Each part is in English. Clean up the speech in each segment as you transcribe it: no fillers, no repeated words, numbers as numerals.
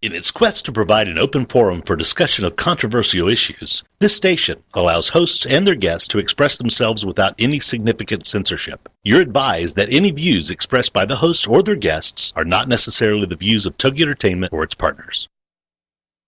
In its quest to provide an open forum for discussion of controversial issues, this station allows hosts and their guests to express themselves without any significant censorship. You're advised that any views expressed by the hosts or their guests are not necessarily the views of Togi Entertainment or its partners.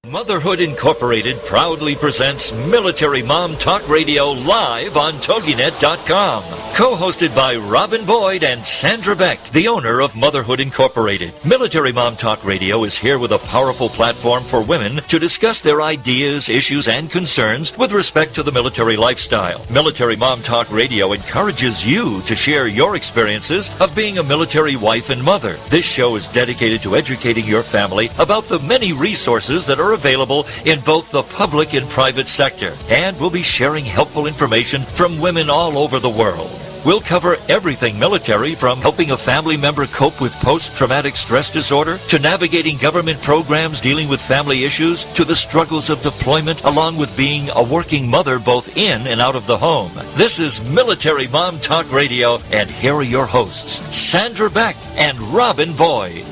Motherhood Incorporated proudly presents Military Mom Talk Radio live on TogiNet.com. Co-hosted by Robin Boyd and Sandra Beck, the owner of Motherhood Incorporated. Military Mom Talk Radio is here with a powerful platform for women to discuss their ideas, issues, and concerns with respect to the military lifestyle. Military Mom Talk Radio encourages you to share your experiences of being a military wife and mother. This show is dedicated to educating your family about the many resources that are available in both the public and private sector, and we'll be sharing helpful information from women all over the world. We'll cover everything military, from helping a family member cope with post-traumatic stress disorder, to navigating government programs dealing with family issues, to the struggles of deployment, along with being a working mother both in and out of the home. This is Military Mom Talk Radio, and here are your hosts, Sandra Beck and Robin Boyd.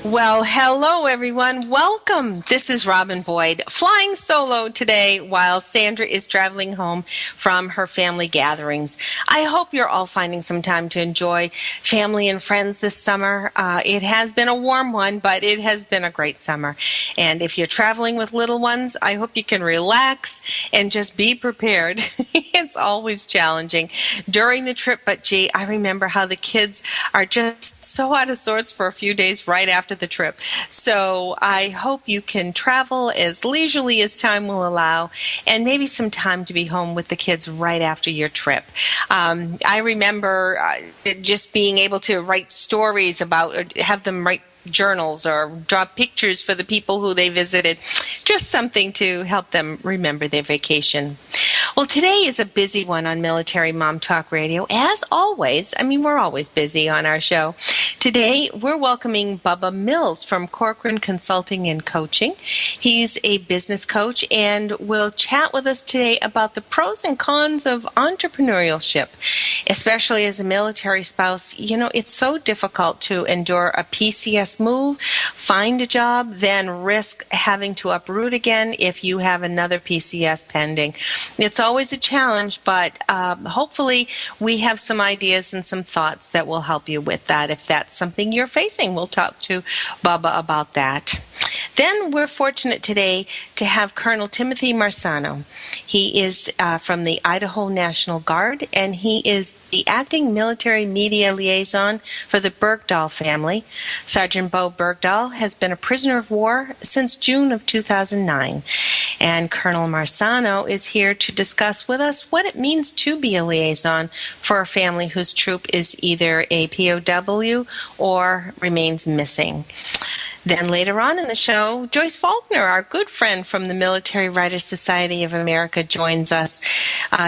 Well, hello, everyone. Welcome. This is Robin Boyd, flying solo today while Sandra is traveling home from her family gatherings. I hope you're all finding some time to enjoy family and friends this summer. It has been a warm one, but it has been a great summer. And if you're traveling with little ones, I hope you can relax and just be prepared. It's always challenging during the trip, but gee, I remember how the kids are just so out of sorts for a few days right after the trip. So I hope you can travel as leisurely as time will allow, and maybe some time to be home with the kids right after your trip. I remember just being able to write stories about, or have them write journals or draw pictures for the people who they visited, just something to help them remember their vacation. Well, today is a busy one on Military Mom Talk Radio. As always, I mean, we're always busy on our show. Today, we're welcoming Bubba Mills from Corcoran Consulting and Coaching. He's a business coach and will chat with us today about the pros and cons of entrepreneurship, especially as a military spouse. You know, it's so difficult to endure a PCS move, find a job, then risk having to uproot again if you have another PCS pending. It's always a challenge, but hopefully we have some ideas and some thoughts that will help you with that. If that's something you're facing, we'll talk to Bubba about that. Then we're fortunate today to have Colonel Timothy Marsano. He is from the Idaho National Guard, and he is the acting military media liaison for the Bergdahl family. Sergeant Bowe Bergdahl has been a prisoner of war since June of 2009. And Colonel Marsano is here to discuss with us what it means to be a liaison for a family whose troop is either a POW or remains missing. Then later on in the show, Joyce Faulkner, our good friend from the Military Writers Society of America, joins us.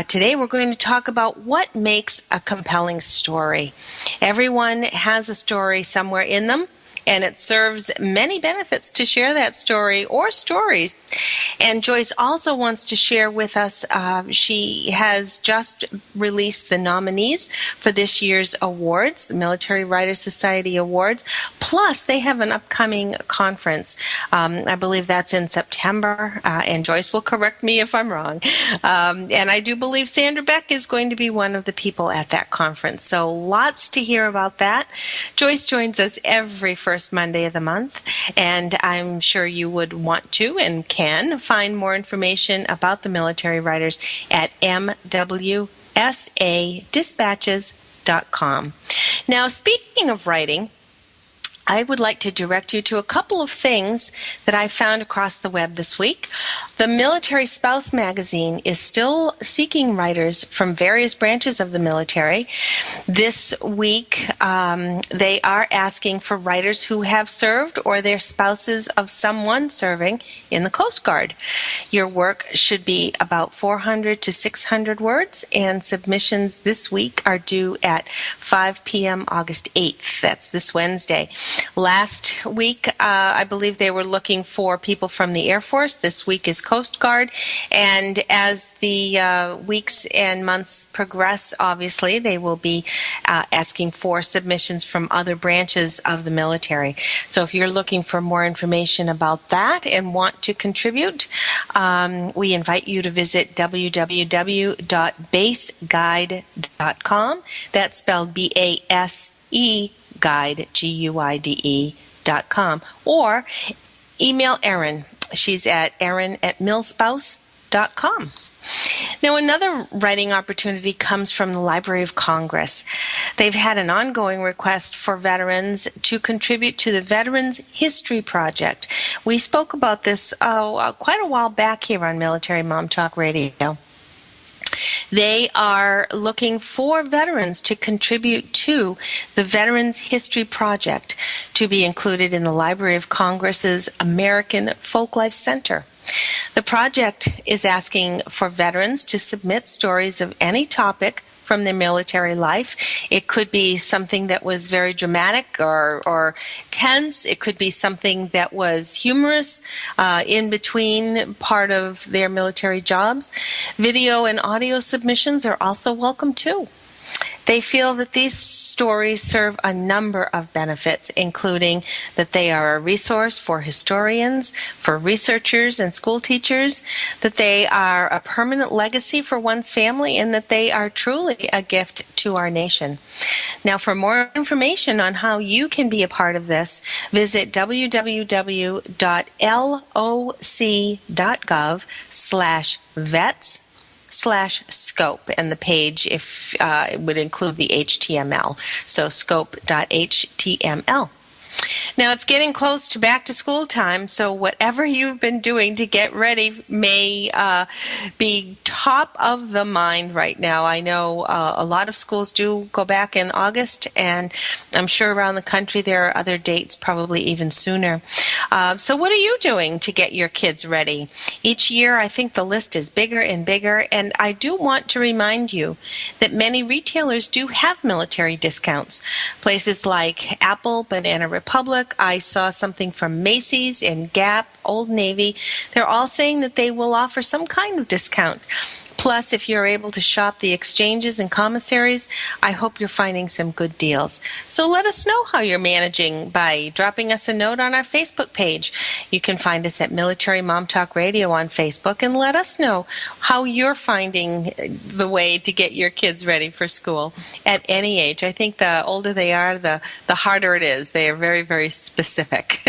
Today we're going to talk about what makes a compelling story. Everyone has a story somewhere in them, and it serves many benefits to share that story or stories. And Joyce also wants to share with us, she has just released the nominees for this year's awards, the Military Writers Society Awards. Plus, they have an upcoming conference. I believe that's in September, and Joyce will correct me if I'm wrong. And I do believe Sandra Beck is going to be one of the people at that conference. So lots to hear about that. Joyce joins us every first Monday of the month, and I'm sure you would want to and can find more information about the military writers at mwsadispatches.com. Now, speaking of writing, I would like to direct you to a couple of things that I found across the web this week. The Military Spouse magazine is still seeking writers from various branches of the military. This week, they are asking for writers who have served or their spouses of someone serving in the Coast Guard. Your work should be about 400 to 600 words, and submissions this week are due at 5 p.m. August 8th. That's this Wednesday. Last week, I believe they were looking for people from the Air Force. This week is Coast Guard. And as the weeks and months progress, obviously, they will be asking for submissions from other branches of the military. So if you're looking for more information about that and want to contribute, we invite you to visit www.baseguide.com. That's spelled B-A-S-E guide, Guide.com, or email Erin. She's at erin@millspouse.com. Now, another writing opportunity comes from the Library of Congress. They've had an ongoing request for veterans to contribute to the Veterans History Project. We spoke about this quite a while back here on Military Mom Talk Radio. They are looking for veterans to contribute to the Veterans History Project to be included in the Library of Congress's American Folklife Center. The project is asking for veterans to submit stories of any topic from their military life. It could be something that was very dramatic or tense. It could be something that was humorous in between part of their military jobs. Video and audio submissions are also welcome too. They feel that these stories serve a number of benefits, including that they are a resource for historians, for researchers and school teachers, that they are a permanent legacy for one's family, and that they are truly a gift to our nation. Now, for more information on how you can be a part of this, visit www.loc.gov/vets/scope, and the page it would include the HTML, so scope.html. Now, it's getting close to back to school time, so whatever you've been doing to get ready may be top of the mind right now. I know a lot of schools do go back in August, and I'm sure around the country there are other dates, probably even sooner. So what are you doing to get your kids ready? Each year, I think the list is bigger and bigger, and I do want to remind you that many retailers do have military discounts. Places like Apple, Banana Republic, I saw something from Macy's and Gap, Old Navy. They're all saying that they will offer some kind of discount. Plus, if you're able to shop the exchanges and commissaries, I hope you're finding some good deals. So let us know how you're managing by dropping us a note on our Facebook page. You can find us at Military Mom Talk Radio on Facebook, and let us know how you're finding the way to get your kids ready for school at any age. I think the older they are, the harder it is. They are very, very specific.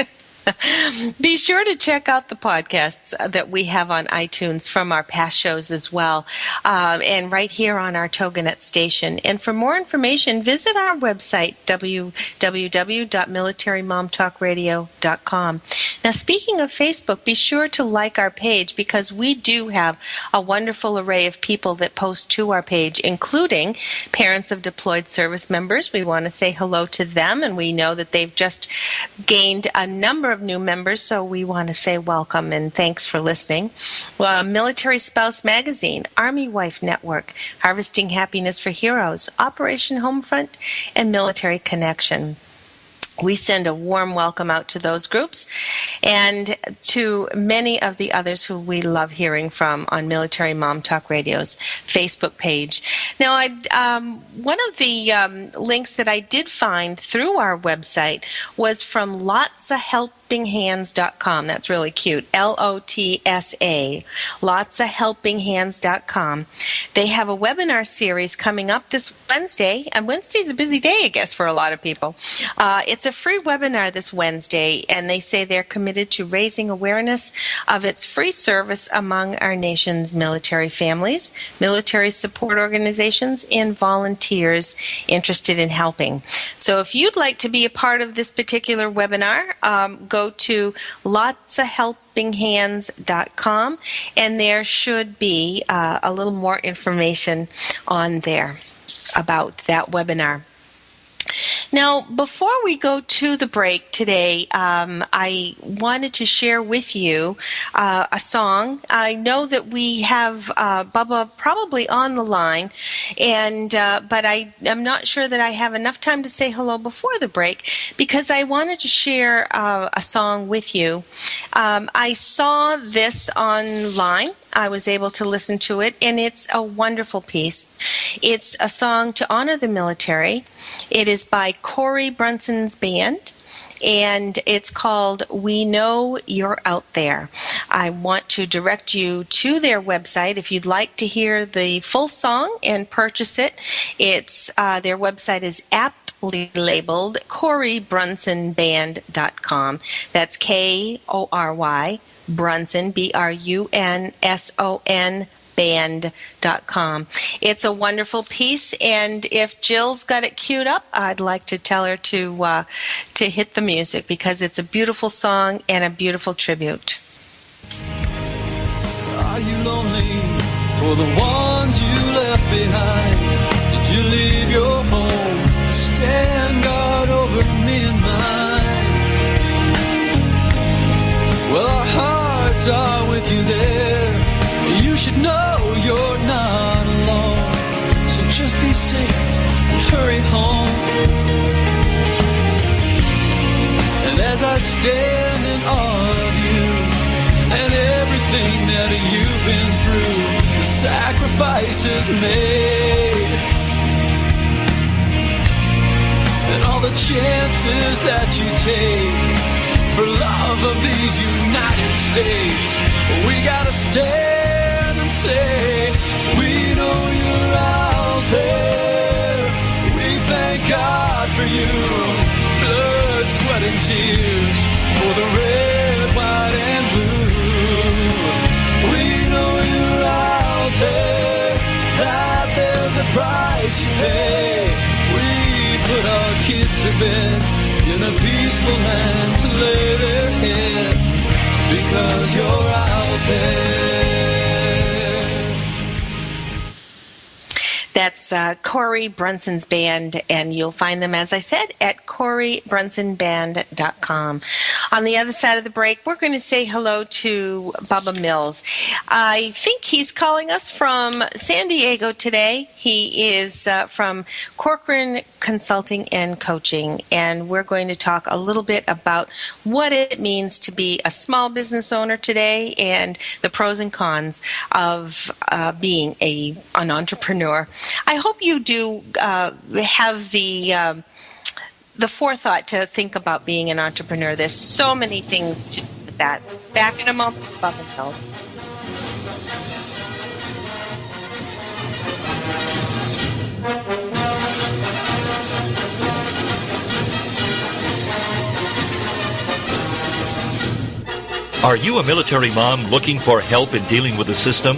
Be sure to check out the podcasts that we have on iTunes from our past shows as well, and right here on our TogiNet station. And for more information, visit our website, www.militarymomtalkradio.com. Now, speaking of Facebook, be sure to like our page, because we do have a wonderful array of people that post to our page, including parents of deployed service members. We want to say hello to them, and we know that they've just gained a number of new members, so we want to say welcome and thanks for listening. Well, Military Spouse Magazine, Army Wife Network, Harvesting Happiness for Heroes, Operation Homefront, and Military Connection. We send a warm welcome out to those groups and to many of the others who we love hearing from on Military Mom Talk Radio's Facebook page. Now, one of the links that I did find through our website was from LotsaHelpingHands.com. That's really cute. LOTSA. LotsaHelpingHands.com. They have a webinar series coming up this Wednesday, and Wednesday's a busy day, I guess, for a lot of people. It's a free webinar this Wednesday, and they say they're committed to raising awareness of its free service among our nation's military families, military support organizations, and volunteers interested in helping. So if you'd like to be a part of this particular webinar, go to LotsaHelpingHands.com, and there should be a little more information on there about that webinar. Now, before we go to the break today, I wanted to share with you a song. I know that we have Bubba probably on the line, and but I'm not sure that I have enough time to say hello before the break because I wanted to share a song with you. I saw this online. I was able to listen to it, and it's a wonderful piece. It's a song to honor the military. It is by Corey Brunson's band, and it's called We Know You're Out There. I want to direct you to their website if you'd like to hear the full song and purchase it. It's their website is aptly labeled CoreyBrunsonBand.com. That's Kory Brunson, Brunson, band.com. It's a wonderful piece, and if Jill's got it queued up, I'd like to tell her to hit the music because it's a beautiful song and a beautiful tribute. Are you lonely for the ones you left behind? Did you leave your home to stand guard over me and mine? Well, our hearts are with you there. You should know you're not alone. So just be safe and hurry home. And as I stand in awe of you and everything that you've been through, the sacrifices made, and all the chances that you take for love of these United States, we gotta stand and say, we know you're out there. We thank God for you. Blood, sweat, and tears for the red, white, and blue. We know you're out there, that there's a price you pay. We put our kids to bed in a peaceful land to lay their head because you're out there. That's Corey Brunson's band, and you'll find them, as I said, at CoreyBrunsonBand.com. On the other side of the break, we're going to say hello to Bubba Mills. I think he's calling us from San Diego today. He is from Corcoran Consulting and Coaching, and we're going to talk a little bit about what it means to be a small business owner today and the pros and cons of being an entrepreneur. I hope you do have the forethought to think about being an entrepreneur. There's so many things to do with that. Back in a moment, Bubba Mills. Are you a military mom looking for help in dealing with the system?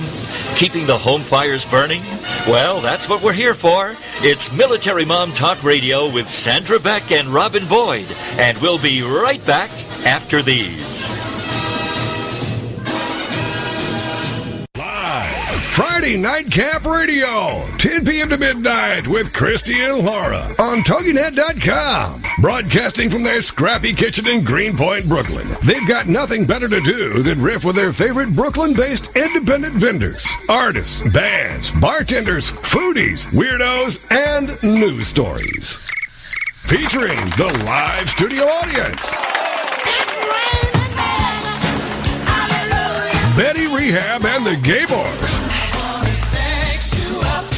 Keeping the home fires burning? Well, that's what we're here for. It's Military Mom Talk Radio with Sandra Beck and Robin Boyd. And we'll be right back after these. Friday Night Camp Radio, 10 p.m. to midnight with Christy and Laura on TogiNet.com. Broadcasting from their scrappy kitchen in Greenpoint, Brooklyn. They've got nothing better to do than riff with their favorite Brooklyn-based independent vendors, artists, bands, bartenders, foodies, weirdos, and news stories. Featuring the live studio audience. Betty Rehab and the Gay Boys.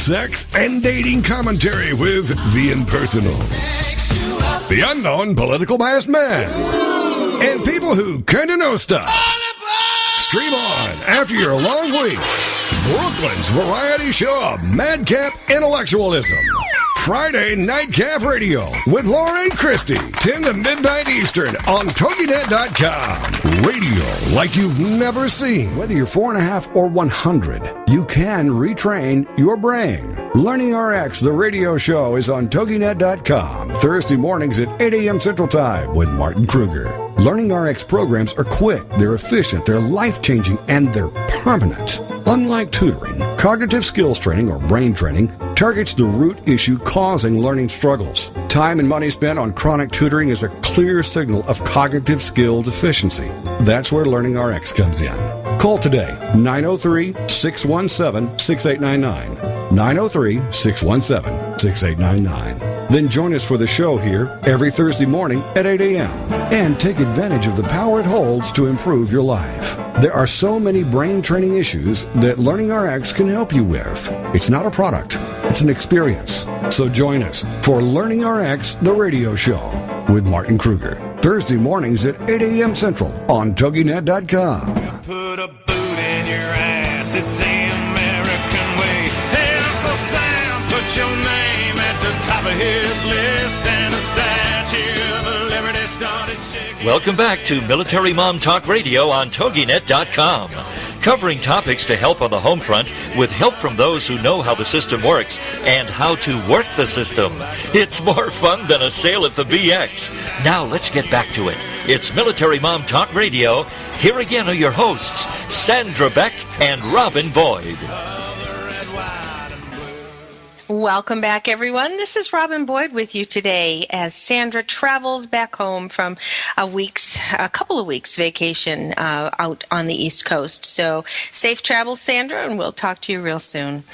Sex and dating commentary with the Impersonals. The Unknown Political Biased Man. And people who kinda know stuff. Stream on after your long week. Brooklyn's variety show of madcap intellectualism. Friday Night Camp Radio with Laura and Christy, 10 to midnight Eastern on TogiNet.com. Radio like you've never seen. Whether you're 4.5 or 100, you can retrain your brain. Learning RX, the radio show, is on TogiNet.com Thursday mornings at 8 a.m. Central Time with Martin Kruger. Learning RX programs are quick, they're efficient, they're life-changing, and they're permanent. Unlike tutoring, cognitive skills training or brain training targets the root issue causing learning struggles. Time and money spent on chronic tutoring is a clear signal of cognitive skill deficiency. That's where Learning RX comes in. Call today, 903-617-6899. 903-617-6899. Then join us for the show here every Thursday morning at 8 a.m. and take advantage of the power it holds to improve your life. There are so many brain training issues that Learning RX can help you with. It's not a product, it's an experience. So join us for Learning RX, the radio show with Martin Kruger. Thursday mornings at 8 a.m. Central on TogiNet.com. Put a boot in your ass, it's the American way. Hey, Uncle Sam, put your name at the top of his list, and a statue of Liberty started shaking. Welcome back to Military Mom Talk Radio on TogiNet.com. Covering topics to help on the home front with help from those who know how the system works and how to work the system. It's more fun than a sale at the BX. Now let's get back to it. It's Military Mom Talk Radio. Here again are your hosts, Sandra Beck and Robin Boyd. Welcome back, everyone. This is Robin Boyd with you today as Sandra travels back home from a couple of weeks vacation out on the East Coast. So safe travels, Sandra, and we'll talk to you real soon.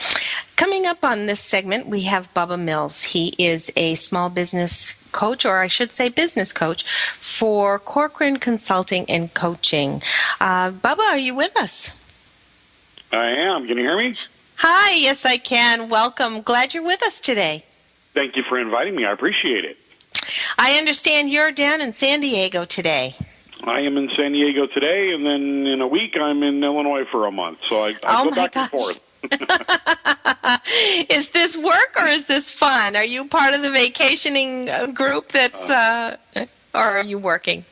Coming up on this segment, we have Bubba Mills. He is a small business coach, or I should say business coach, for Corcoran Consulting and Coaching. Bubba, are you with us? I am. Can you hear me? Hi, yes, I can. Welcome. Glad you're with us today. Thank you for inviting me. I appreciate it. I understand you're down in San Diego today. I am in San Diego today, and then in a week I'm in Illinois for a month. So I go back and forth. Is this work or is this fun? Are you part of the vacationing group that's... or are you working?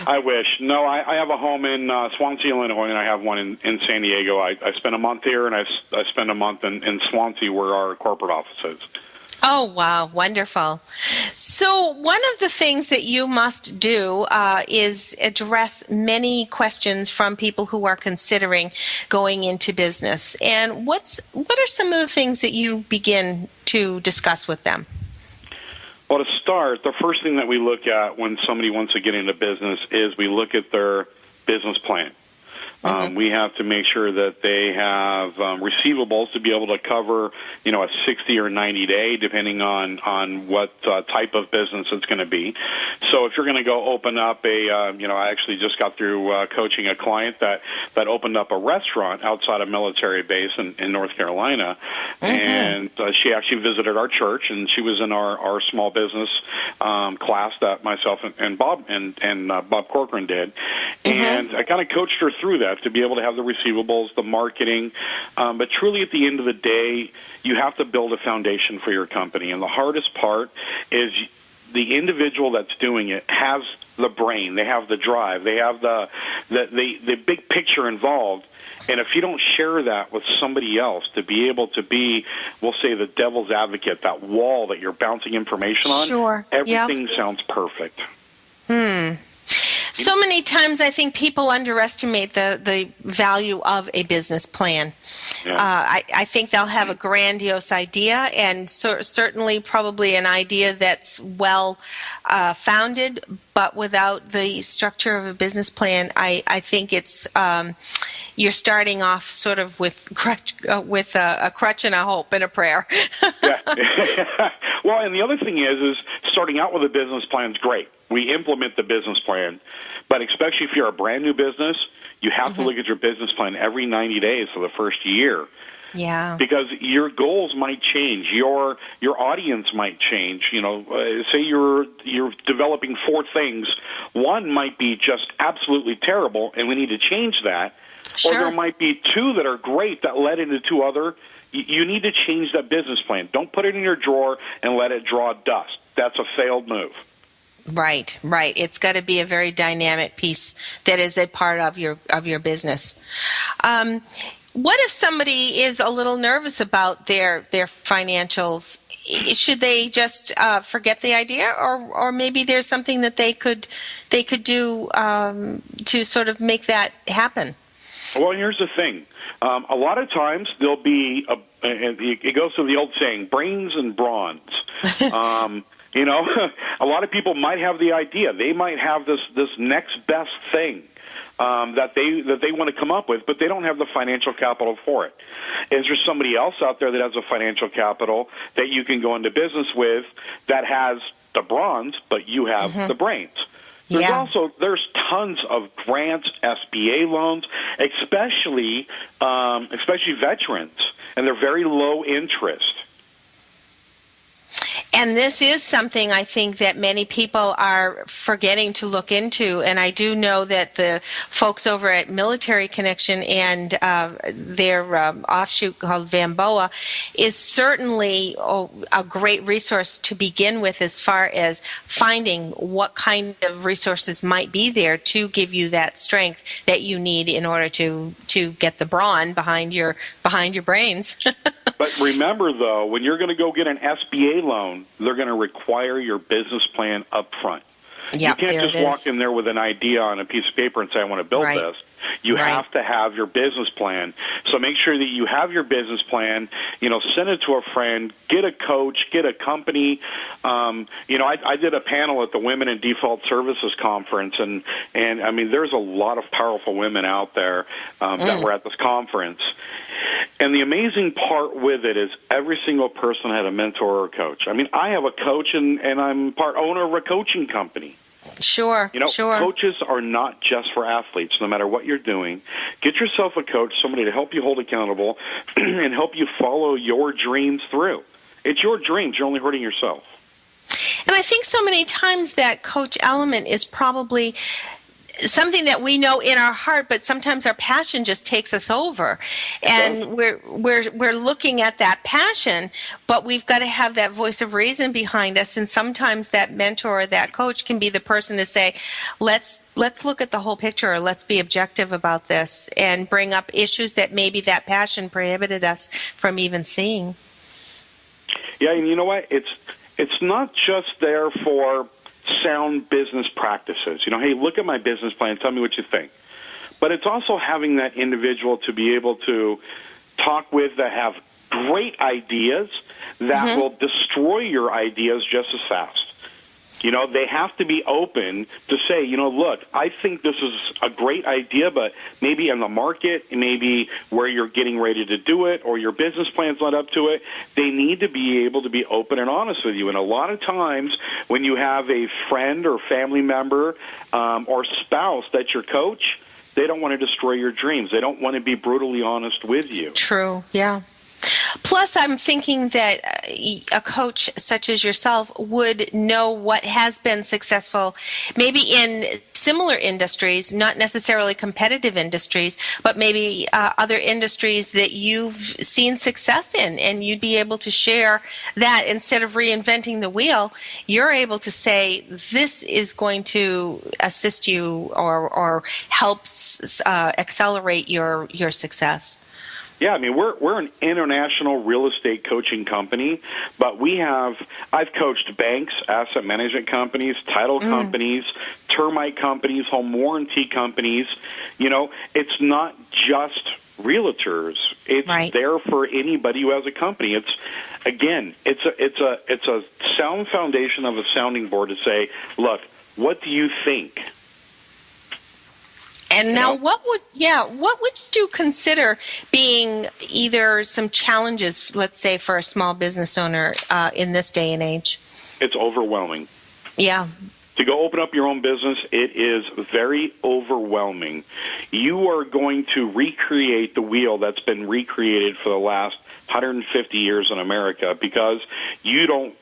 I wish. No, I have a home in Swansea, Illinois, and I have one in San Diego. I spend a month here, and I spend a month in Swansea, where our corporate office is. Oh, wow. Wonderful. So one of the things that you must do is address many questions from people who are considering going into business. And what are some of the things that you begin to discuss with them? Well, to start, the first thing that we look at when somebody wants to get into business is we look at their business plan. We have to make sure that they have receivables to be able to cover, a 60 or 90 day, depending on what type of business it's going to be. So if you're going to go open up I actually just got through coaching a client that opened up a restaurant outside a military base in North Carolina, and she actually visited our church, and she was in our small business class that myself and Bob Bob Corcoran did, and I kind of coached her through that, to be able to have the receivables, the marketing. But truly at the end of the day, you have to build a foundation for your company. And the hardest part is the individual that's doing it has the brain, they have the drive, they have the big picture involved. And if you don't share that with somebody else to be able to be, we'll say, the devil's advocate, that wall that you're bouncing information on, everything sounds perfect. So many times I think people underestimate the value of a business plan. I think they'll have a grandiose idea, and certainly probably an idea that's well founded, but without the structure of a business plan, I think it's you're starting off sort of with a crutch and a hope and a prayer. Well, and the other thing is starting out with a business plan is great. We implement the business plan, but especially if you're a brand new business, you have to look at your business plan every 90 days for the first year. Yeah. Because your goals might change, your audience might change. Say you're developing 4 things. One might be just absolutely terrible, and we need to change that. Sure. Or there might be 2 that are great that led into 2 other. You need to change that business plan. Don't put it in your drawer and let it draw dust. That's a failed move. Right. It's got to be a very dynamic piece that is a part of your business. What if somebody is a little nervous about their financials? Should they just forget the idea, or maybe there's something that they could do to sort of make that happen? Well, here's the thing. A lot of times there'll be it goes to the old saying, brains and bronze. You know, a lot of people might have the idea. They might have this next best thing that they want to come up with, but they don't have the financial capital for it. Is there somebody else out there that has a financial capital that you can go into business with that has the bronze, but you have the brains? There's tons of grants, SBA loans, especially veterans, and they're very low interest. And this is something I think that many people are forgetting to look into. And I do know that the folks over at Military Connection and their offshoot called Vamboa is certainly a great resource to begin with as far as finding what kind of resources might be there to give you that strength that you need in order to get the brawn behind your brains. But remember, though, when you're going to go get an SBA loan, they're going to require your business plan up front. Yep, you can't just walk in there with an idea on a piece of paper and say, I want to build this. You have to have your business plan. So make sure that you have your business plan, send it to a friend, get a coach, get a company. I did a panel at the Women in Default Services Conference, and I mean, there's a lot of powerful women out there that were at this conference. And the amazing part with it is every single person had a mentor or a coach. I mean, I have a coach, and I'm part owner of a coaching company. Sure. Coaches are not just for athletes. No matter what you're doing, get yourself a coach, somebody to help you hold accountable and help you follow your dreams through. It's your dreams. You're only hurting yourself. And I think so many times that coach element is probably something that we know in our heart, but sometimes our passion just takes us over, and we're looking at that passion, but we've got to have that voice of reason behind us. And sometimes that mentor or that coach can be the person to say, let's look at the whole picture, or let's be objective about this, and bring up issues that maybe that passion prohibited us from even seeing. Yeah, and you know what? It's not just there for sound business practices. Hey, look at my business plan, tell me what you think. But it's also having that individual to be able to talk with that have great ideas that will destroy your ideas just as fast. They have to be open to say, look, I think this is a great idea, but maybe in the market, maybe where you're getting ready to do it, or your business plan's not up to it. They need to be able to be open and honest with you. And a lot of times when you have a friend or family member or spouse that's your coach, they don't want to destroy your dreams. They don't want to be brutally honest with you. True, yeah. Plus, I'm thinking that a coach such as yourself would know what has been successful, maybe in similar industries, not necessarily competitive industries, but maybe other industries that you've seen success in, and you'd be able to share that. Instead of reinventing the wheel, you're able to say, this is going to assist you or help accelerate your success. Yeah, I mean, we're an international real estate coaching company, but I've coached banks, asset management companies, title companies, termite companies, home warranty companies. It's not just realtors. It's there for anybody who has a company. It's a sound foundation of a sounding board to say, look, what do you think? And now, what would you consider being either some challenges, let's say, for a small business owner in this day and age? It's overwhelming. Yeah. To go open up your own business, it is very overwhelming. You are going to recreate the wheel that's been recreated for the last 150 years in America because you don't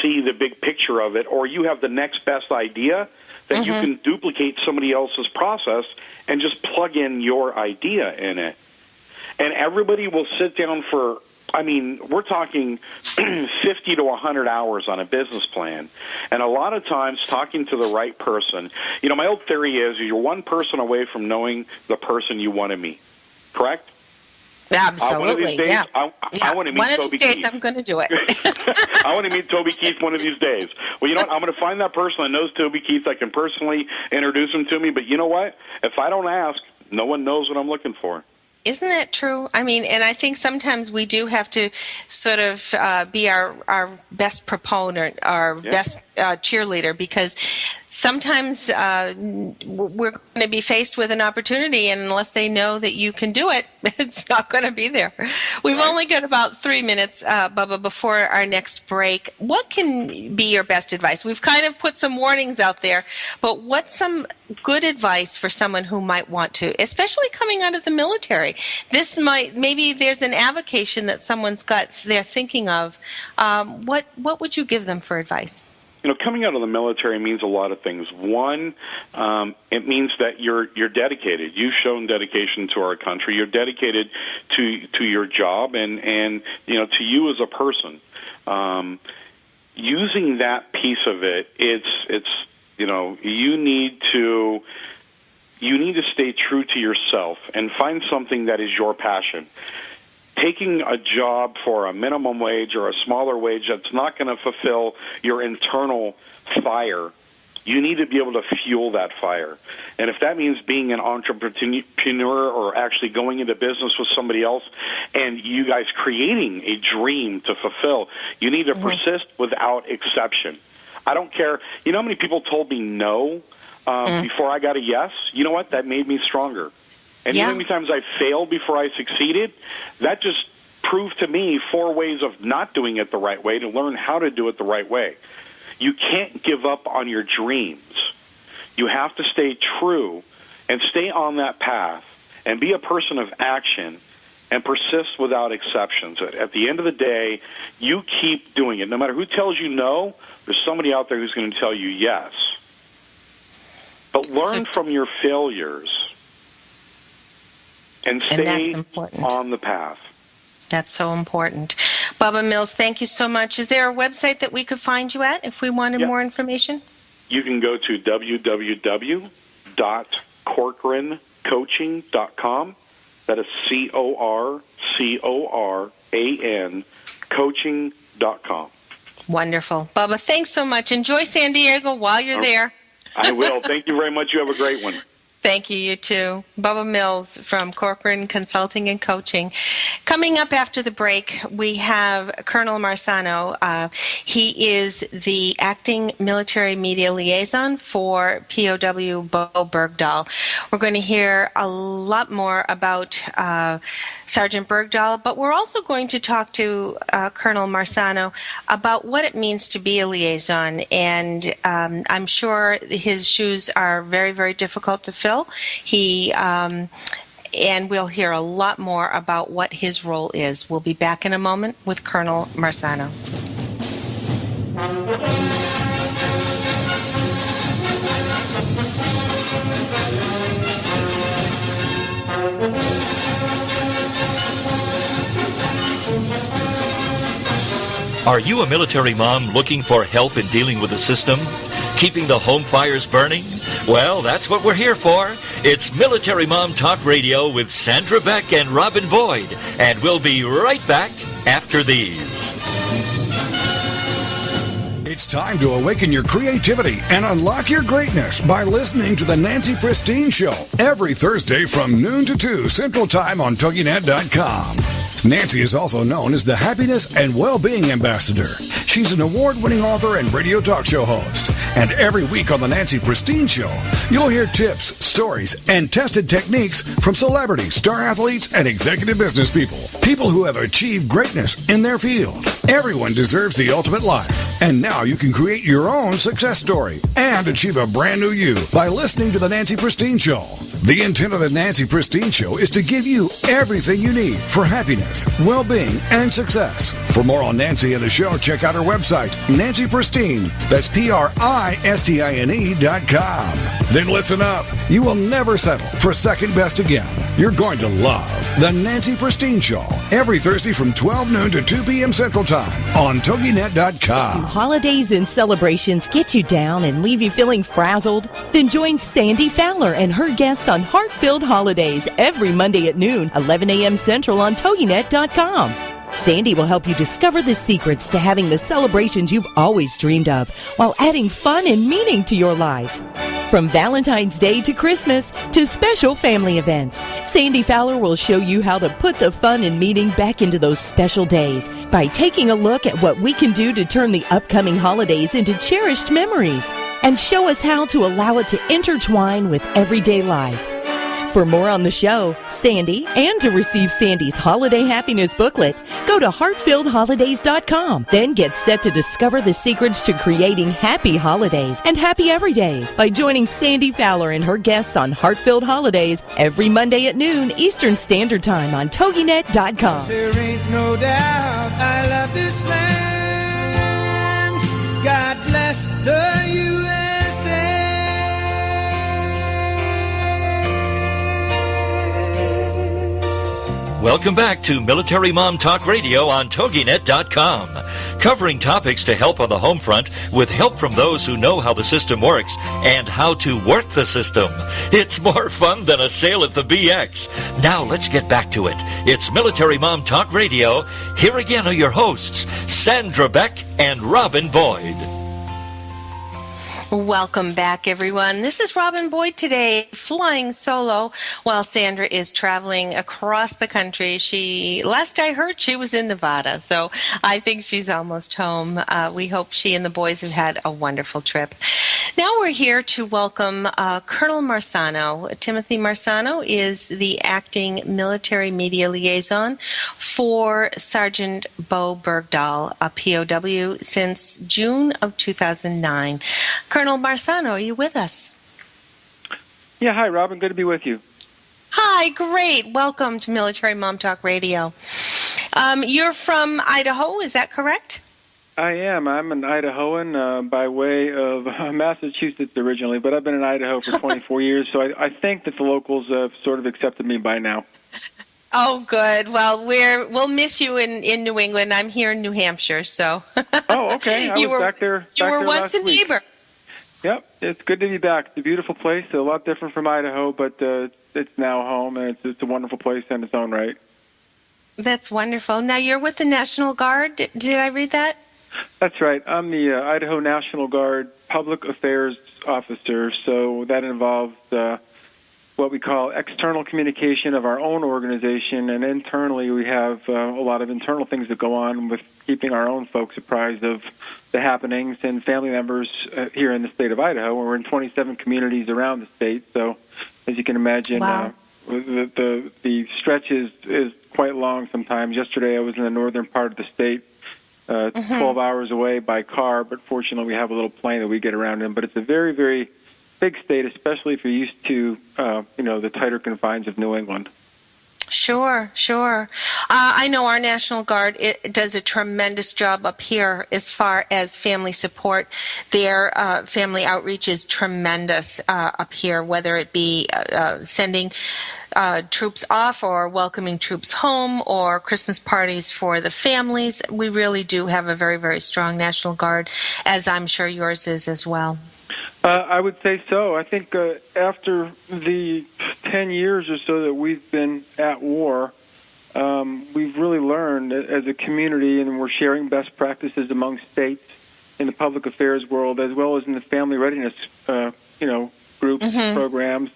see the big picture of it, or you have the next best idea that you can duplicate somebody else's process and just plug in your idea in it. And everybody will sit down for, we're talking 50 to 100 hours on a business plan. And a lot of times talking to the right person, my old theory is you're one person away from knowing the person you want to meet. correct? Absolutely, one of these days, yeah. I want to meet one of Toby these days, Keith. I'm going to do it. I want to meet Toby Keith one of these days. Well, you know what? I'm going to find that person that knows Toby Keith. I can personally introduce him to me. But you know what? If I don't ask, no one knows what I'm looking for. Isn't that true? I mean, and I think sometimes we do have to sort of be our best proponent, our best cheerleader, because sometimes we're going to be faced with an opportunity, and unless they know that you can do it, it's not going to be there. We've only got about 3 minutes, Bubba, before our next break. What can be your best advice? We've kind of put some warnings out there, but what's some good advice for someone who might want to, especially coming out of the military? Maybe there's an avocation that someone's got they're thinking of. What would you give them for advice? You know, coming out of the military means a lot of things. One, it means that you're dedicated. You've shown dedication to our country. You're dedicated to your job and you know, to you as a person. Using that piece of it, it's you know, you need to stay true to yourself and find something that is your passion. Taking a job for a minimum wage or a smaller wage that's not going to fulfill your internal fire, you need to be able to fuel that fire. And if that means being an entrepreneur or actually going into business with somebody else and you guys creating a dream to fulfill, you need to persist without exception. I don't care. You know how many people told me no before I got a yes? You know what? That made me stronger. And you know how many times I failed before I succeeded? That just proved to me 4 ways of not doing it the right way to learn how to do it the right way. You can't give up on your dreams. You have to stay true and stay on that path and be a person of action and persist without exceptions. At the end of the day, you keep doing it. No matter who tells you no, there's somebody out there who's going to tell you yes. But learn from your failures. And stay on the path. That's so important. Bubba Mills, thank you so much. Is there a website that we could find you at if we wanted more information? You can go to www.corcorancoaching.com. That is CORCORAN coaching.com. Wonderful. Bubba, thanks so much. Enjoy San Diego while you're there. I will. Thank you very much. You have a great one. Thank you, you too. Bubba Mills from Corcoran Consulting and Coaching. Coming up after the break, we have Colonel Marsano. He is the acting military media liaison for POW Bowe Bergdahl. We're going to hear a lot more about Sergeant Bergdahl, but we're also going to talk to Colonel Marsano about what it means to be a liaison. And I'm sure his shoes are very, very difficult to fill. And we'll hear a lot more about what his role is. We'll be back in a moment with Colonel Marsano. Are you a military mom looking for help in dealing with the system? Keeping the home fires burning? Well, that's what we're here for. It's Military Mom Talk Radio with Sandra Beck and Robin Boyd. And we'll be right back after these. It's time to awaken your creativity and unlock your greatness by listening to The Nancy Pristine Show every Thursday from noon to 2 Central Time on TogiNet.com. Nancy is also known as the Happiness and Well-Being Ambassador. She's an award-winning author and radio talk show host. And every week on The Nancy Pristine Show, you'll hear tips, stories, and tested techniques from celebrities, star athletes, and executive business people. People who have achieved greatness in their field. Everyone deserves the ultimate life. And now you can create your own success story and achieve a brand new you by listening to The Nancy Pristine Show. The intent of The Nancy Pristine Show is to give you everything you need for happiness, well-being, and success. For more on Nancy and the show, check out her website, Nancy Pristine. That's PRISTINE.com. Then listen up. You will never settle for second best again. You're going to love The Nancy Pristine Show every Thursday from 12 noon to 2 p.m. Central Time on TogiNet.com. Do holidays and celebrations get you down and leave you feeling frazzled? Then join Sandy Fowler and her guests on Heart-Filled Holidays every Monday at noon, 11 a.m. Central on TogiNet.com. Sandy will help you discover the secrets to having the celebrations you've always dreamed of while adding fun and meaning to your life. From Valentine's Day to Christmas to special family events, Sandy Fowler will show you how to put the fun and meaning back into those special days by taking a look at what we can do to turn the upcoming holidays into cherished memories and show us how to allow it to intertwine with everyday life. For more on the show, Sandy, and to receive Sandy's Holiday Happiness booklet, go to heartfilledholidays.com. Then get set to discover the secrets to creating happy holidays and happy everydays by joining Sandy Fowler and her guests on Heart-Filled Holidays every Monday at noon Eastern Standard Time on TogiNet.com. There ain't no doubt I love this land. God bless the USA. Welcome back to Military Mom Talk Radio on TogiNet.com, covering topics to help on the home front with help from those who know how the system works and how to work the system. It's more fun than a sail at the BX. Now let's get back to it. It's Military Mom Talk Radio. Here again are your hosts, Sandra Beck and Robin Boyd. Welcome back, everyone. This is Robin Boyd today, flying solo while Sandra is traveling across the country. Last I heard, she was in Nevada, so I think she's almost home. We hope she and the boys have had a wonderful trip. Now we're here to welcome Colonel Marsano. Timothy Marsano is the acting military media liaison for Sergeant Bowe Bergdahl, a POW, since June of 2009. Colonel Marsano, are you with us? Yeah, hi, Robin. Good to be with you. Hi, great. Welcome to Military Mom Talk Radio. You're from Idaho, is that correct? I am. I'm an Idahoan by way of Massachusetts originally, but I've been in Idaho for 24 years, so I think that the locals have sort of accepted me by now. Oh, good. Well, we'll miss you in New England. I'm here in New Hampshire, so. Oh, okay. I was back there. You were there once a neighbor. Yep, it's good to be back. It's a beautiful place, a lot different from Idaho, but it's now home, and it's a wonderful place in its own right. That's wonderful. Now, you're with the National Guard. Did I read that? That's right. I'm the Idaho National Guard Public Affairs Officer, so that involves what we call external communication of our own organization, and internally we have a lot of internal things that go on with keeping our own folks apprised of the happenings and family members here in the state of Idaho. We're in 27 communities around the state, so as you can imagine, wow. The stretch is quite long sometimes. Yesterday I was in the northern part of the state, 12 hours away by car, but fortunately we have a little plane that we get around in. But it's a very, very big state, especially if you're used to, the tighter confines of New England. Sure. I know our National Guard does a tremendous job up here as far as family support. Their family outreach is tremendous up here, whether it be sending troops off or welcoming troops home or Christmas parties for the families. We really do have a very, very strong National Guard, as I'm sure yours is as well. I would say so. I think after the 10 years or so that we've been at war, we've really learned as a community, and we're sharing best practices among states in the public affairs world, as well as in the family readiness, groups, programs,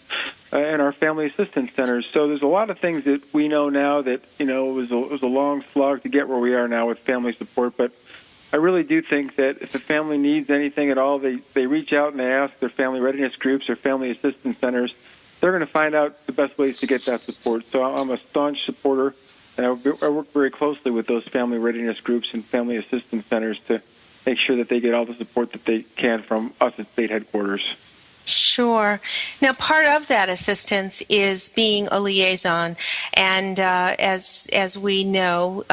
and our family assistance centers. So there's a lot of things that we know now that, it was a long slog to get where we are now with family support, but I really do think that if a family needs anything at all, they reach out and they ask their family readiness groups or family assistance centers. They're going to find out the best ways to get that support. So I'm a staunch supporter, and I work very closely with those family readiness groups and family assistance centers to make sure that they get all the support that they can from us at state headquarters. Sure. Now, part of that assistance is being a liaison, and as we know,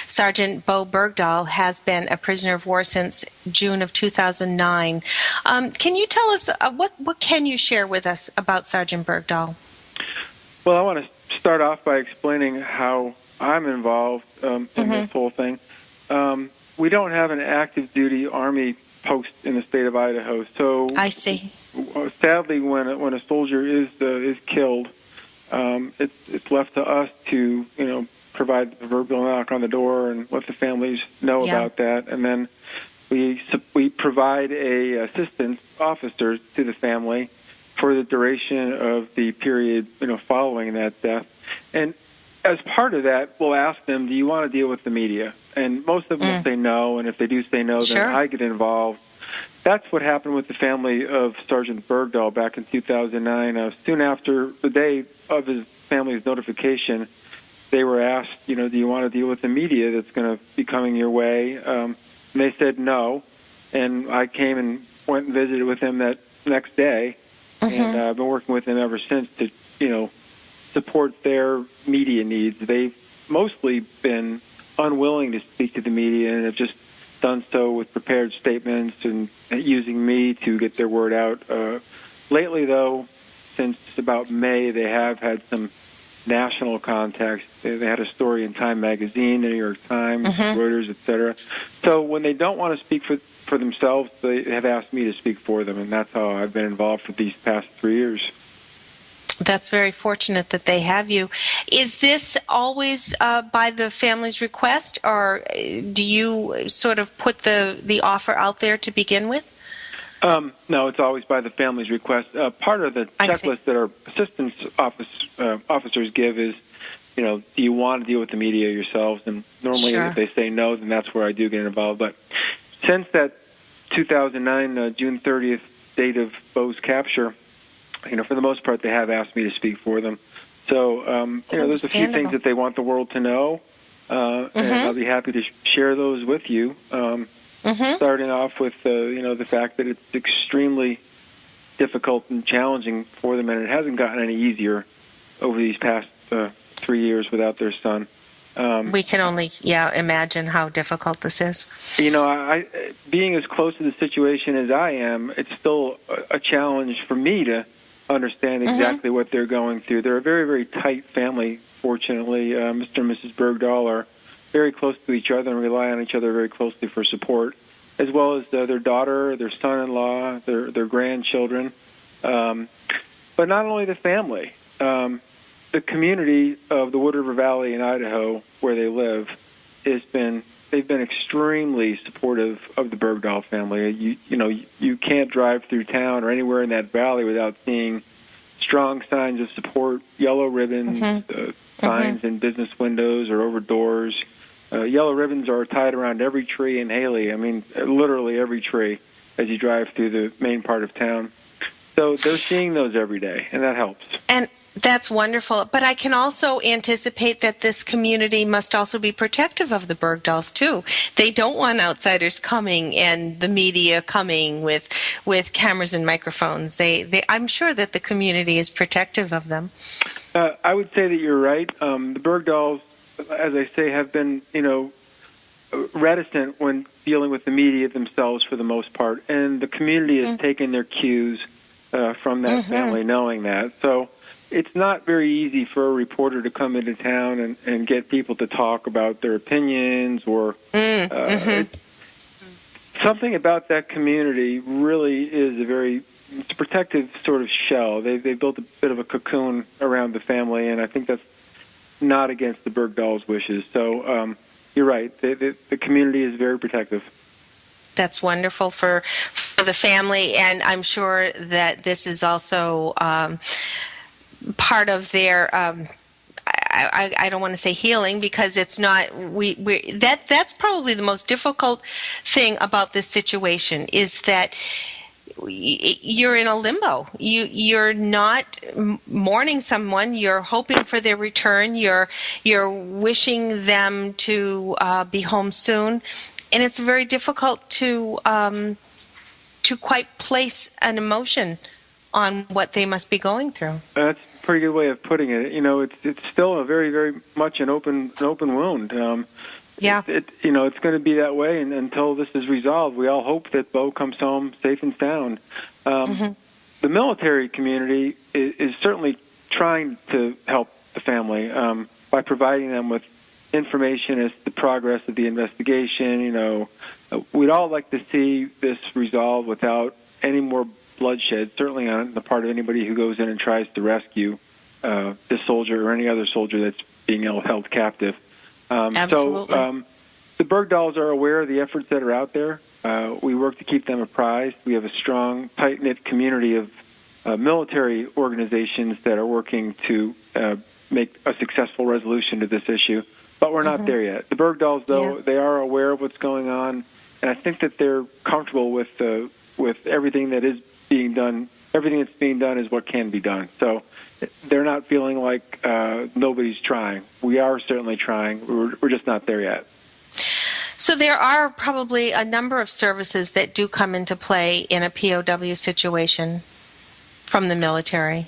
Sergeant Bowe Bergdahl has been a prisoner of war since June of 2009. Can you tell us what can you share with us about Sergeant Bergdahl? Well, I want to start off by explaining how I'm involved in this whole thing. We don't have an active duty Army post in the state of Idaho, so I see. Sadly, when a soldier is killed, it's left to us to provide the proverbial knock on the door and let the families know about that, and then we provide a assistance officer to the family for the duration of the period following that death. And as part of that, we'll ask them, do you want to deal with the media? And most of them will say no, and if they do say no, then I get involved. That's what happened with the family of Sergeant Bergdahl back in 2009. Soon after the day of his family's notification, they were asked, do you want to deal with the media that's going to be coming your way? And they said no, and I came and went and visited with them that next day, and I've been working with them ever since to, support their media needs. They've mostly been unwilling to speak to the media and have just done so with prepared statements and using me to get their word out. Lately, though, since about May, they have had some national contacts. They had a story in Time Magazine, the New York Times, Reuters, etc. So when they don't want to speak for themselves, they have asked me to speak for them, and that's how I've been involved for these past 3 years. That's very fortunate that they have you. Is this always by the family's request, or do you sort of put the offer out there to begin with? No, it's always by the family's request. Part of the checklist that our assistance officers give is, do you want to deal with the media yourselves? And normally if they say no, then that's where I do get involved. But since that 2009 June 30th date of Bowe's capture, for the most part, they have asked me to speak for them. So, there's a few things that they want the world to know, and I'll be happy to share those with you. Starting off with, the fact that it's extremely difficult and challenging for them, and it hasn't gotten any easier over these past 3 years without their son. We can only, imagine how difficult this is. I being as close to the situation as I am, it's still a challenge for me to understand exactly what they're going through. They're a very, very tight family, fortunately. Mr. and Mrs. Bergdahl are very close to each other and rely on each other very closely for support, as well as their daughter, their son-in-law, their grandchildren. But not only the family. The community of the Wood River Valley in Idaho, where they live, they've been extremely supportive of the Bergdahl family. You can't drive through town or anywhere in that valley without seeing strong signs of support, yellow ribbons, signs in business windows or over doors. Yellow ribbons are tied around every tree in Haley. I mean, literally every tree as you drive through the main part of town. So they're seeing those every day, and that helps. And that's wonderful. But I can also anticipate that this community must also be protective of the Bergdahls, too. They don't want outsiders coming and the media coming with cameras and microphones. I'm sure that the community is protective of them. I would say that you're right. The Bergdahls, as I say, have been, reticent when dealing with the media themselves for the most part. And the community has taken their cues from that family, knowing that. So it's not very easy for a reporter to come into town and get people to talk about their opinions or something about that community really is it's a protective sort of shell. They built a bit of a cocoon around the family, and I think that's not against the Bergdahls' wishes. So you're right. The community is very protective. That's wonderful for the family, and I'm sure that this is also part of their I don't want to say healing, because it's not that's probably the most difficult thing about this situation, is that you're in a limbo. You're not mourning someone. You're hoping for their return. You're wishing them to be home soon, and it's very difficult to quite place an emotion on what they must be going through. That's a pretty good way of putting it. It's still a very, very much an open wound. It's going to be that way until this is resolved. We all hope that Bowe comes home safe and sound. The military community is certainly trying to help the family by providing them with information as to the progress of the investigation. We'd all like to see this resolved without any more bloodshed, certainly on the part of anybody who goes in and tries to rescue this soldier or any other soldier that's being held captive. Absolutely. So the Bergdahls are aware of the efforts that are out there. We work to keep them apprised. We have a strong, tight-knit community of military organizations that are working to make a successful resolution to this issue. But we're not there yet. The Bergdahls, though, they are aware of what's going on, and I think that they're comfortable with everything that is being done. Everything that's being done is what can be done. So they're not feeling like nobody's trying. We are certainly trying. We're just not there yet. So there are probably a number of services that do come into play in a POW situation from the military.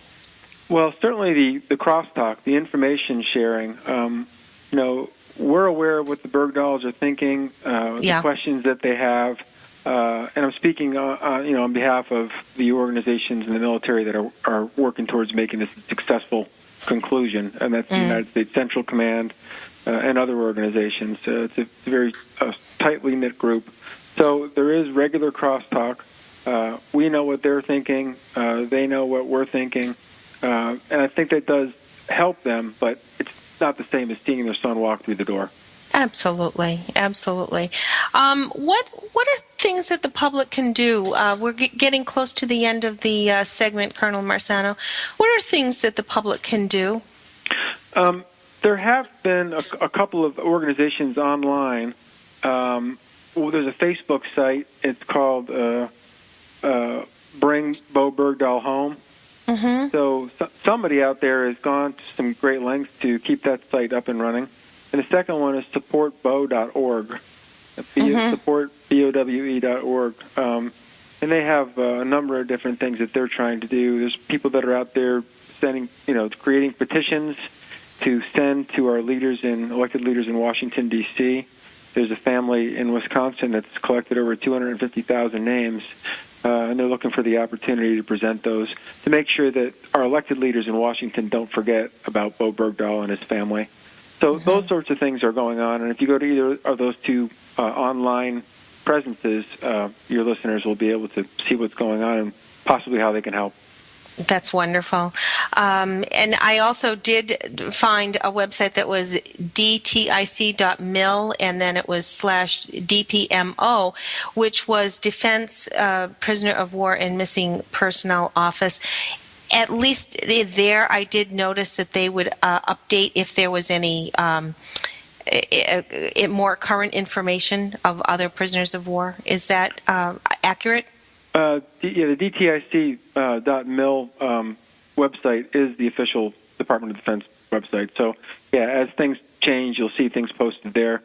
Well, certainly the crosstalk, the information sharing. We're aware of what the Bergdahls are thinking, the questions that they have, and I'm speaking, on behalf of the organizations in the military that are working towards making this a successful conclusion, and that's the United States Central Command and other organizations. It's a very tightly knit group. So there is regular crosstalk. We know what they're thinking. They know what we're thinking. And I think that does help them, but it's not the same as seeing their son walk through the door. Absolutely. What are things that the public can do? We're getting close to the end of the segment, Colonel Marsano. What are things that the public can do? There have been a couple of organizations online. There's a Facebook site. It's called Bring Bowe Bergdahl Home. Mm-hmm. So somebody out there has gone to some great lengths to keep that site up and running. And the second one is supportbowe.org, supportbowe.org. And they have a number of different things that they're trying to do. There's people that are out there creating petitions to send to our elected leaders in Washington, D.C. There's a family in Wisconsin that's collected over 250,000 names, and they're looking for the opportunity to present those to make sure that our elected leaders in Washington don't forget about Bowe Bergdahl and his family. So those sorts of things are going on, and if you go to either of those two online presences, your listeners will be able to see what's going on and possibly how they can help. That's wonderful. And I also did find a website that was dtic.mil, and then it was /DPMO, which was Defense Prisoner of War and Missing Personnel Office. At least there I did notice that they would update if there was any more current information of other prisoners of war. Is that accurate? The DTIC.mil website is the official Department of Defense website. So, as things change, you'll see things posted there.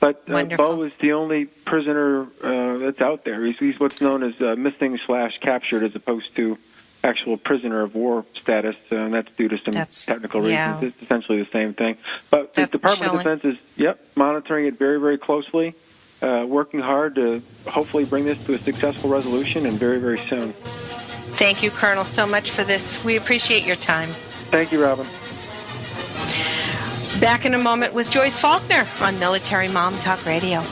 But Bowe is the only prisoner that's out there. He's what's known as missing/captured as opposed to actual prisoner of war status, and that's due to some technical reasons. It's essentially the same thing. But the Department of Defense is, monitoring it very, very closely. Working hard to hopefully bring this to a successful resolution, and very, very soon. Thank you, Colonel, so much for this. We appreciate your time. Thank you, Robin. Back in a moment with Joyce Faulkner on Military Mom Talk Radio.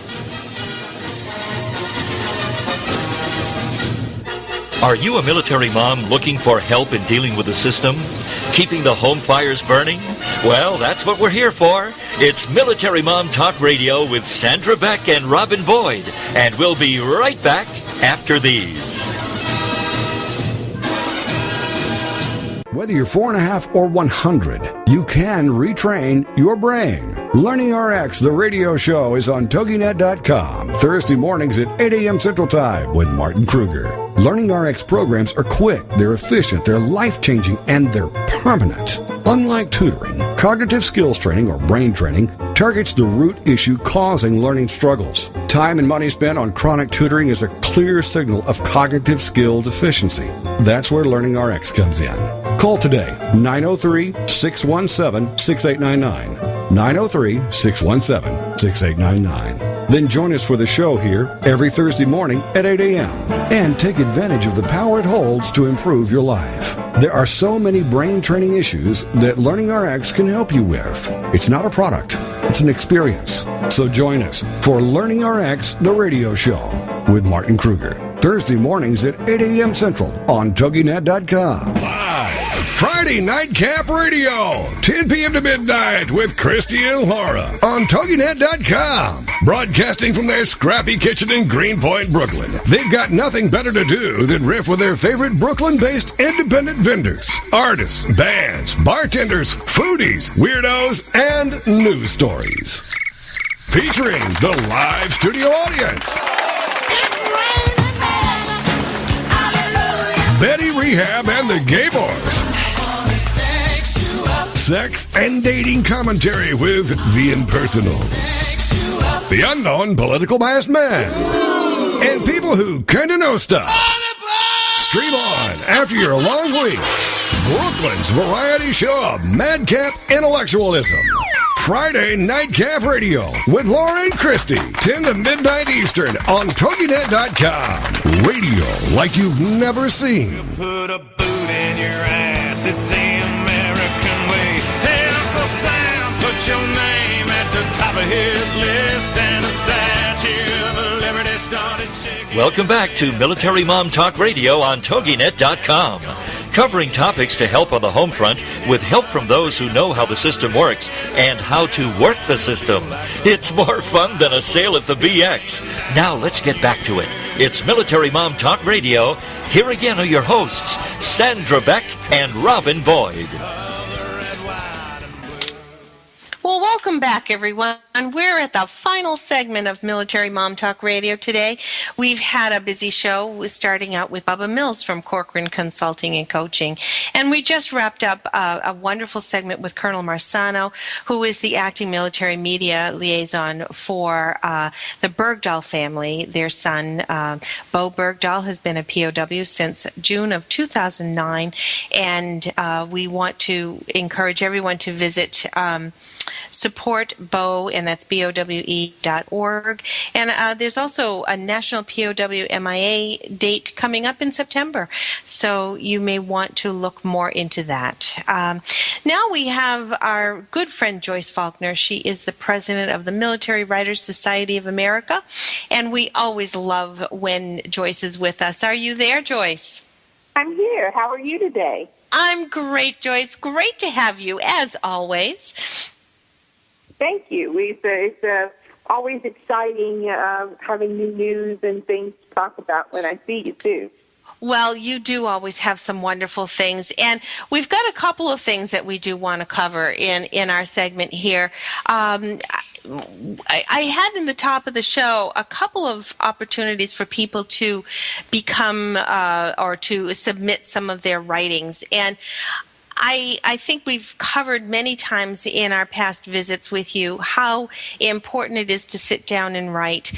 Are you a military mom looking for help in dealing with the system? Keeping the home fires burning? Well, that's what we're here for. It's Military Mom Talk Radio with Sandra Beck and Robin Boyd. And we'll be right back after these. Whether you're 4.5 or 100, you can retrain your brain. Learning RX, the radio show, is on TogiNet.com, Thursday mornings at 8 a.m. Central Time with Martin Kruger. Learning RX programs are quick, they're efficient, they're life-changing, and they're permanent. Unlike tutoring, cognitive skills training or brain training targets the root issue causing learning struggles. Time and money spent on chronic tutoring is a clear signal of cognitive skill deficiency. That's where Learning RX comes in. Call today, 903-617-6899. 903-617-6899. Then join us for the show here every Thursday morning at 8 a.m. and take advantage of the power it holds to improve your life. There are so many brain training issues that Learning RX can help you with. It's not a product, it's an experience. So join us for Learning RX, the radio show with Martin Kruger. Thursday mornings at 8 a.m. Central on TogiNet.com. Live Friday Nightcap Radio, 10 p.m. to midnight with Christy and Laura on TogiNet.com. Broadcasting from their scrappy kitchen in Greenpoint, Brooklyn. They've got nothing better to do than riff with their favorite Brooklyn-based independent vendors, artists, bands, bartenders, foodies, weirdos, and news stories. Featuring the live studio audience. Betty Rehab and the Gay Boys. Sex and dating commentary with the impersonal, the unknown political masked man, and people who kind of know stuff. Stream on after your long week. Brooklyn's variety show of madcap intellectualism. Friday Nightcap Radio with Laura and Christy, 10 to midnight Eastern on TogiNet.com. Radio like you've never seen. You put a boot in your ass, it's the American way. Hey, Uncle Sam, put your name at the top of his list, and a statue of liberty started shaking. Welcome back to Military Mom Talk Radio on TogiNet.com. Covering topics to help on the home front with help from those who know how the system works and how to work the system. It's more fun than a sale at the BX. Now let's get back to it. It's Military Mom Talk Radio. Here again are your hosts, Sandra Beck and Robin Boyd. Well, welcome back, everyone. We're at the final segment of Military Mom Talk Radio today. We've had a busy show starting out with Bubba Mills from Corcoran Consulting and Coaching. And we just wrapped up a wonderful segment with Colonel Marsano, who is the acting military media liaison for the Bergdahl family. Their son, Bowe Bergdahl, has been a POW since June of 2009. And we want to encourage everyone to visit support Bowe, and that's BOWE.org. And there's also a National POW MIA date coming up in September, so you may want to look more into that. Now we have our good friend Joyce Faulkner. She is the president of the Military Writers Society of America, and we always love when Joyce is with us. Are you there, Joyce? I'm here. How are you today? I'm great, Joyce. Great to have you, as always. Thank you. It's always exciting having new news and things to talk about when I see you, too. Well, you do always have some wonderful things, and we've got a couple of things that we do want to cover in our segment here. I had in the top of the show a couple of opportunities for people to become or to submit some of their writings, and I think we've covered many times in our past visits with you how important it is to sit down and write.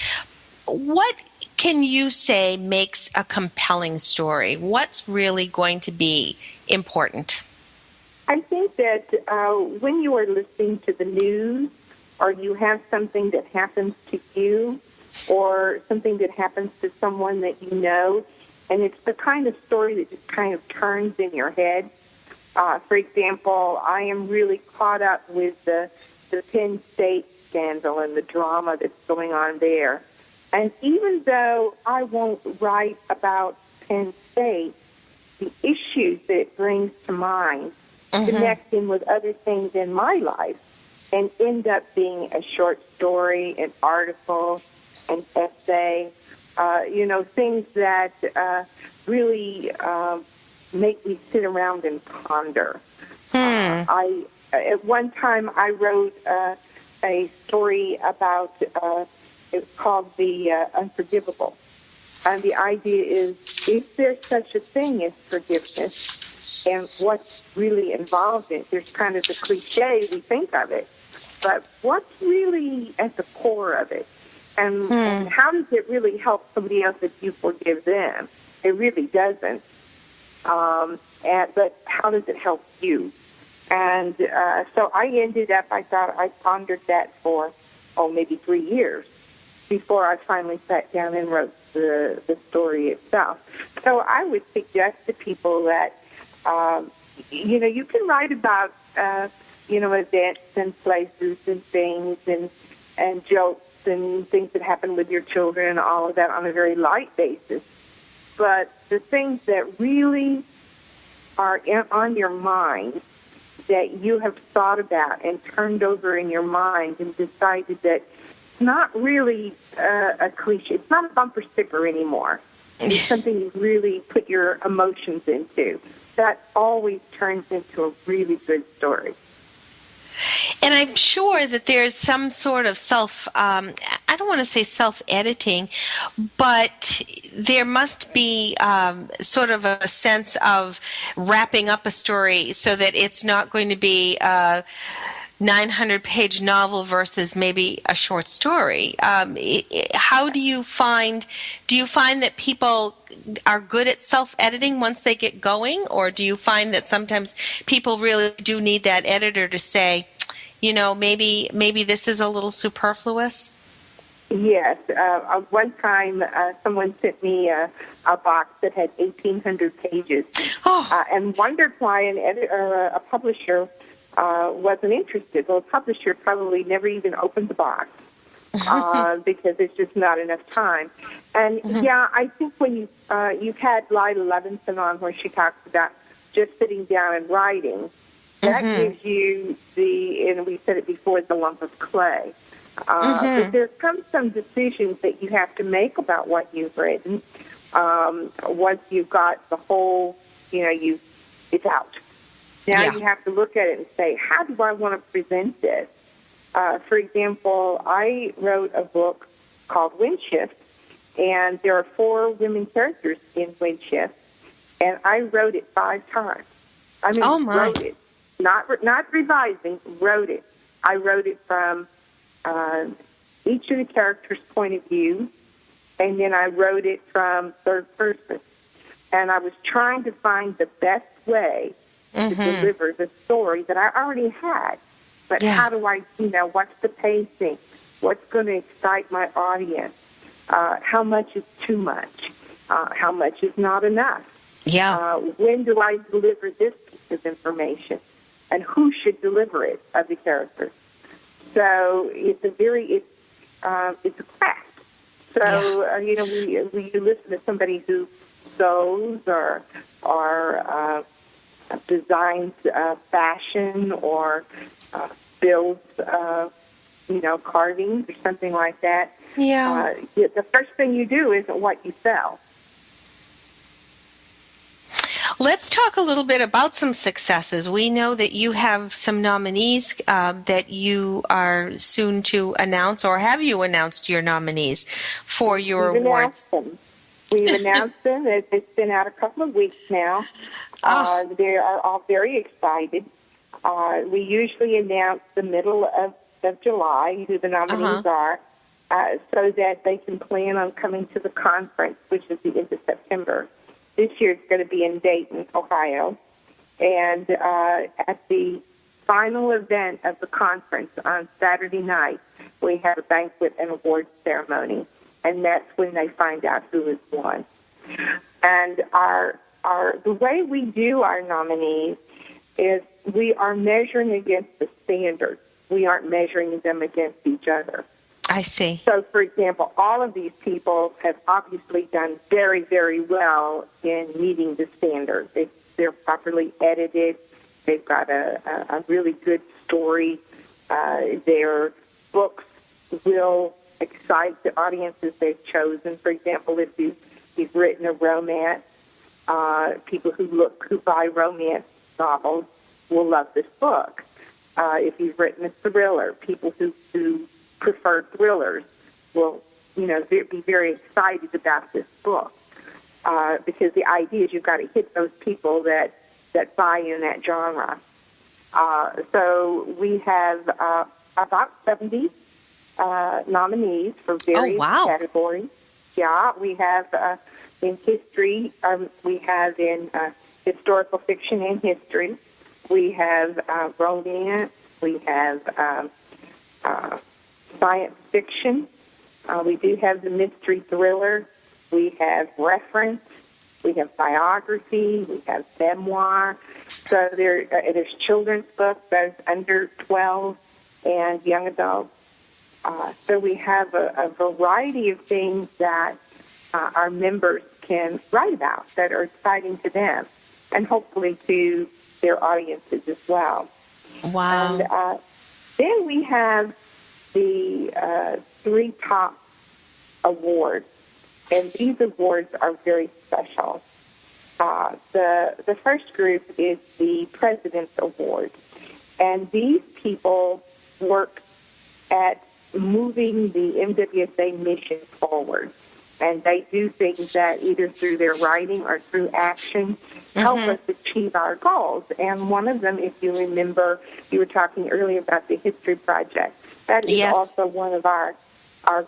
What can you say makes a compelling story? What's really going to be important? I think that when you are listening to the news, or you have something that happens to you, or something that happens to someone that you know, and it's the kind of story that just kind of turns in your head. For example, I am really caught up with the Penn State scandal and the drama that's going on there. And even though I won't write about Penn State, the issues that it brings to mind connect in with other things in my life and end up being a short story, an article, an essay, things that really make me sit around and ponder. At one time I wrote a story about, it's called The Unforgivable. And the idea is there such a thing as forgiveness, and what's really involved in it? There's kind of the cliche, we think of it, but what's really at the core of it? And how does it really help somebody else if you forgive them? It really doesn't. But how does it help you? And so I pondered that for, maybe 3 years. before I finally sat down and wrote the story itself. So I would suggest to people that, you can write about, events and places and things and jokes and things that happen with your children and all of that on a very light basis. But the things that really are on your mind that you have thought about and turned over in your mind and decided that it's not really a cliche. It's not a bumper sticker anymore. It's something you really put your emotions into. That always turns into a really good story. And I'm sure that there's some sort of I don't want to say self-editing, but there must be sort of a sense of wrapping up a story so that it's not going to be a 900-page novel versus maybe a short story. How do you find that people are good at self-editing once they get going, or do you find that sometimes people really do need that editor to say, maybe this is a little superfluous? Yes. One time, someone sent me a box that had 1,800 pages, and wondered why an editor, a publisher, wasn't interested. Well, a publisher probably never even opened the box because it's just not enough time. And I think when you've had Lila Levinson on, where she talks about just sitting down and writing, that gives you and we said it before, the lump of clay. But there comes some decisions that you have to make about what you've written once you've got the whole, it's out. Now you have to look at it and say, how do I want to present this? For example, I wrote a book called Windshift, and there are 4 women characters in Windshift, and I wrote it 5 times. I mean, wrote it. Not revising, wrote it. I wrote it from each of the characters' point of view, and then I wrote it from third person. And I was trying to find the best way to deliver the story that I already had. But how do I, what's the pacing? What's going to excite my audience? How much is too much? How much is not enough? When do I deliver this piece of information? And who should deliver it of the characters? So it's a craft. So, we listen to somebody who sews or designs fashion or builds, carvings or something like that. The first thing you do isn't what you sell. Let's talk a little bit about some successes. We know that you have some nominees that you are soon to announce, or have you announced your nominees for your awards? We've announced them. It's been out a couple of weeks now. They are all very excited. We usually announce the middle of July who the nominees are, so that they can plan on coming to the conference, which is the end of September. This year it's going to be in Dayton, Ohio. And at the final event of the conference on Saturday night, we have a banquet and awards ceremony. And that's when they find out who has won. And the way we do our nominees is we are measuring against the standards. We aren't measuring them against each other. I see. So, for example, all of these people have obviously done very, very well in meeting the standards. They're properly edited. They've got a really good story. Their books will excite the audiences they've chosen. For example, if you've written a romance, people who buy romance novels will love this book. If you've written a thriller, people who prefer thrillers will, be very excited about this book because the idea is you've got to hit those people that buy in that genre. So we have about 70 nominees for various categories. Yeah, we have in history, we have in historical fiction and history. We have romance. We have science fiction. We do have the mystery thriller. We have reference. We have biography. We have memoir. So there's children's books, both under 12 and young adults. So we have a variety of things that our members can write about that are exciting to them and hopefully to their audiences as well. Wow. And then we have the 3 top awards, and these awards are very special. The first group is the President's Award, and these people work at moving the MWSA mission forward. And they do things that either through their writing or through action help us achieve our goals. And one of them, if you remember, you were talking earlier about the History Project. That is also one of our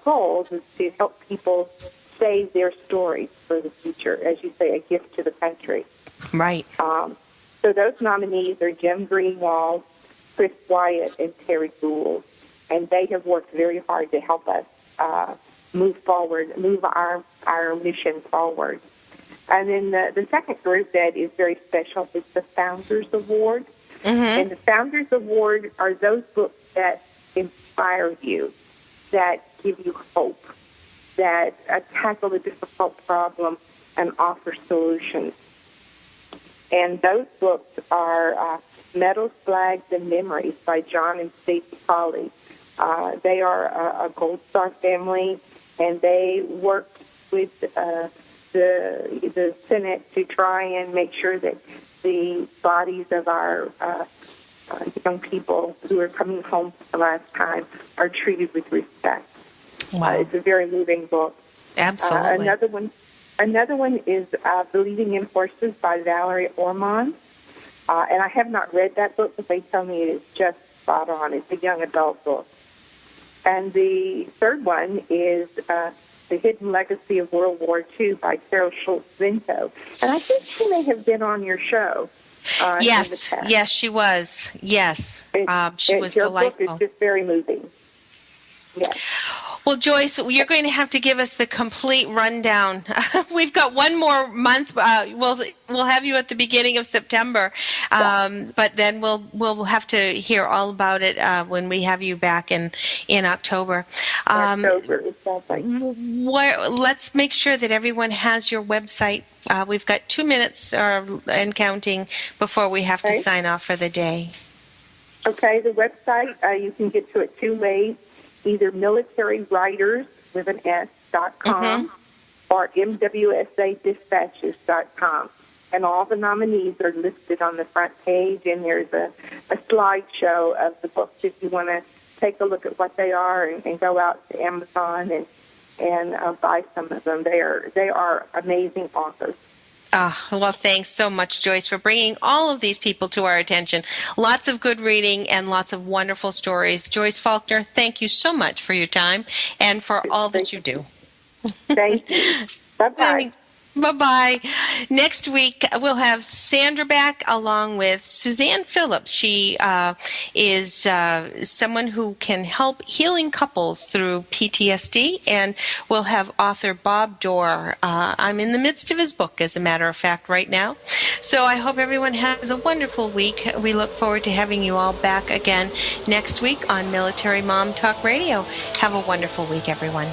goals, is to help people save their stories for the future, as you say, a gift to the country. Right. So those nominees are Jim Greenwald, Chris Wyatt, and Terry Gould. And they have worked very hard to help us move our mission forward. And then the second group that is very special is the Founders Award. And the Founders Award are those books that inspire you, that give you hope, that tackle a difficult problem and offer solutions. And those books are Medals, Flags, and Memories by John and Stacey Pauley. They are a Gold Star family, and they worked with the Senate to try and make sure that the bodies of our young people who are coming home for the last time are treated with respect. Wow. It's a very moving book. Absolutely. Another one is Believing in Horses by Valerie Ormond. And I have not read that book, but they tell me it is just spot on. It's a young adult book. And the third one is The Hidden Legacy of World War II by Carol Schultz-Zinto. And I think she may have been on your show. Yes, she was. Yes, she was her delightful. Book is just very moving. Yes. Well, Joyce, you're going to have to give us the complete rundown. We've got one more month. We'll have you at the beginning of September, but then we'll have to hear all about it when we have you back in October. Let's make sure that everyone has your website. We've got 2 minutes and counting before we have to sign off for the day. Okay, the website, you can get to it 2 ways. Either militarywriters.com or MWSAdispatches.com. And all the nominees are listed on the front page, and there's a slideshow of the books if you want to take a look at what they are and go out to Amazon and buy some of them. They are amazing authors. Well, thanks so much, Joyce, for bringing all of these people to our attention. Lots of good reading and lots of wonderful stories. Joyce Faulkner, thank you so much for your time and for all that you do. Thank you. Bye-bye. Thanks. Bye-bye. Next week, we'll have Sandra back along with Suzanne Phillips. She is someone who can help healing couples through PTSD, and we'll have author Bob Dorr. I'm in the midst of his book, as a matter of fact, right now. So I hope everyone has a wonderful week. We look forward to having you all back again next week on Military Mom Talk Radio. Have a wonderful week, everyone.